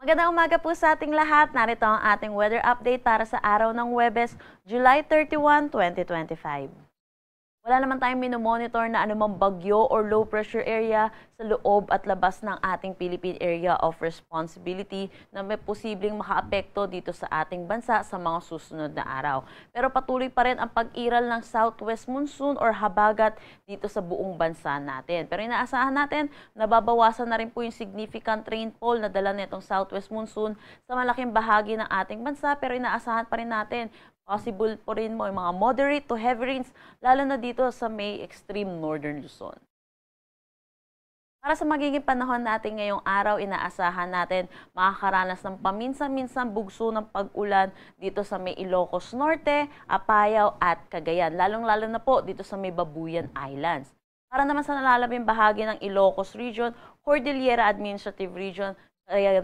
Magandang umaga po sa ating lahat. Narito ang ating weather update para sa araw ng Huwebes, July 31, 2025. Wala naman tayong minomonitor na anumang bagyo or low pressure area sa loob at labas ng ating Philippine Area of Responsibility na may posibleng makaapekto dito sa ating bansa sa mga susunod na araw. Pero patuloy pa rin ang pag-iral ng southwest monsoon or habagat dito sa buong bansa natin. Pero inaasahan natin na babawasan na rin po yung significant rainfall na dala nitong southwest monsoon sa malaking bahagi ng ating bansa. Pero inaasahan pa rin natin possible po rin mo yung mga moderate to heavy rains, lalo na dito sa may extreme northern Luzon. Para sa magiging panahon natin ngayong araw, inaasahan natin makakaranas ng paminsan-minsan bugso ng pag-ulan dito sa may Ilocos Norte, Apayao at Cagayan, lalong-lalo na po dito sa may Babuyan Islands. Para naman sa nalalabing bahagi ng Ilocos Region, Cordillera Administrative Region,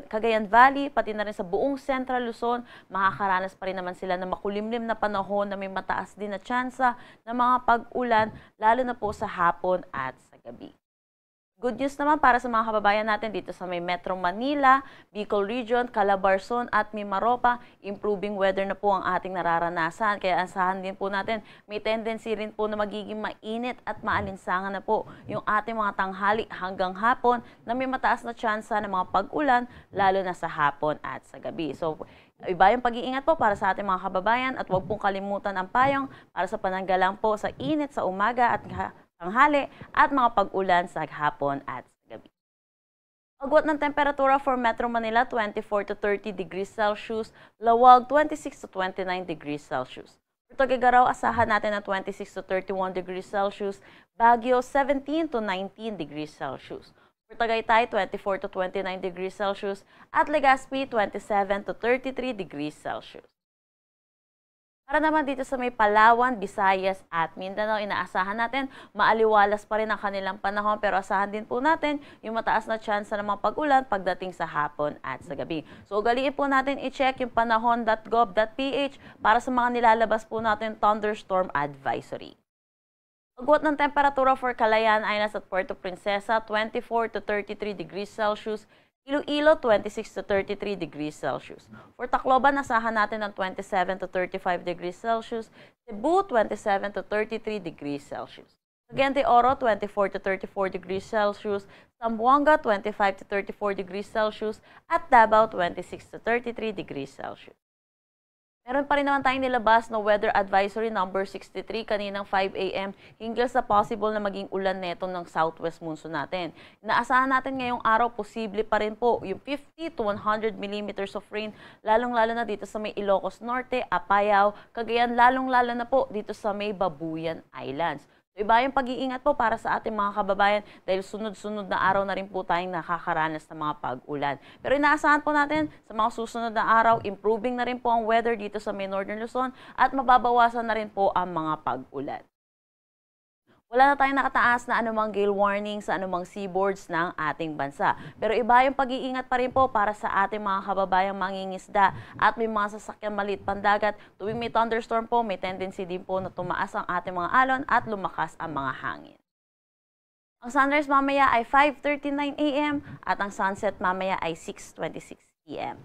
Cagayan Valley, pati na rin sa buong Central Luzon, makakaranas pa rin naman sila ng makulimlim na panahon na may mataas din na tsansa ng mga pag-ulan, lalo na po sa hapon at sa gabi. Good news naman para sa mga kababayan natin dito sa may Metro Manila, Bicol Region, Calabarzon at Mimaropa. Improving weather na po ang ating nararanasan. Kaya asahan din po natin, may tendency rin po na magiging mainit at maalinsangan na po yung ating mga tanghali hanggang hapon na may mataas na tsansa ng mga pag-ulan, lalo na sa hapon at sa gabi. So, iba yung pag-iingat po para sa ating mga kababayan at huwag pong kalimutan ang payong para sa pananggalang po sa init sa umaga at tanghali at mga pag-ulan sa hapon at sa gabi. Agwat ng temperatura for Metro Manila, 24 to 30 degrees Celsius, Lawag, 26 to 29 degrees Celsius. For Tuguegarao, asahan natin na 26 to 31 degrees Celsius, Baguio, 17 to 19 degrees Celsius. For Tagaytay, 24 to 29 degrees Celsius, at Legazpi, 27 to 33 degrees Celsius. Para naman dito sa may Palawan, Visayas at Mindanao, inaasahan natin maaliwalas pa rin ang kanilang panahon, pero asahan din po natin yung mataas na tsansa ng mga pag-ulan pagdating sa hapon at sa gabi. So ugaliin po natin i-check yung panahon.gov.ph para sa mga nilalabas po natin thunderstorm advisory. Agwat ng temperatura for Calayan Islands at Puerto Princesa, 24 to 33 degrees Celsius, Iloilo, 26 to 33 degrees Celsius. For Tacloban, asahan natin ng 27 to 35 degrees Celsius. Cebu, 27 to 33 degrees Celsius. Cagayan de Oro, 24 to 34 degrees Celsius. Zamboanga, 25 to 34 degrees Celsius. At Davao, 26 to 33 degrees Celsius. Meron pa rin naman tayong nilabas na Weather Advisory number 63 kaninang 5 a.m. hinggil sa possible na maging ulan neto ng southwest monsoon natin. Inaasahan natin ngayong araw, posible pa rin po yung 50 to 100 millimeters of rain, lalong-lalo na dito sa may Ilocos Norte, Apayao, Cagayan, lalong-lalo na po dito sa may Babuyan Islands. Iba yung pag-iingat po para sa ating mga kababayan dahil sunod-sunod na araw na rin po tayong nakakaranas ng mga pag-ulan. Pero inaasahan po natin sa mga susunod na araw, improving na rin po ang weather dito sa may Northern Luzon at mababawasan na rin po ang mga pag-ulan. Wala na tayong nakataas na anumang gale warning sa anumang seaboards ng ating bansa. Pero iba yung pag-iingat pa rin po para sa ating mga kababayang mangingisda at may mga sasakyan maliit pandagat. Tuwing may thunderstorm po, may tendency din po na tumaas ang ating mga alon at lumakas ang mga hangin. Ang sunrise mamaya ay 5:39 a.m. at ang sunset mamaya ay 6:26 p.m.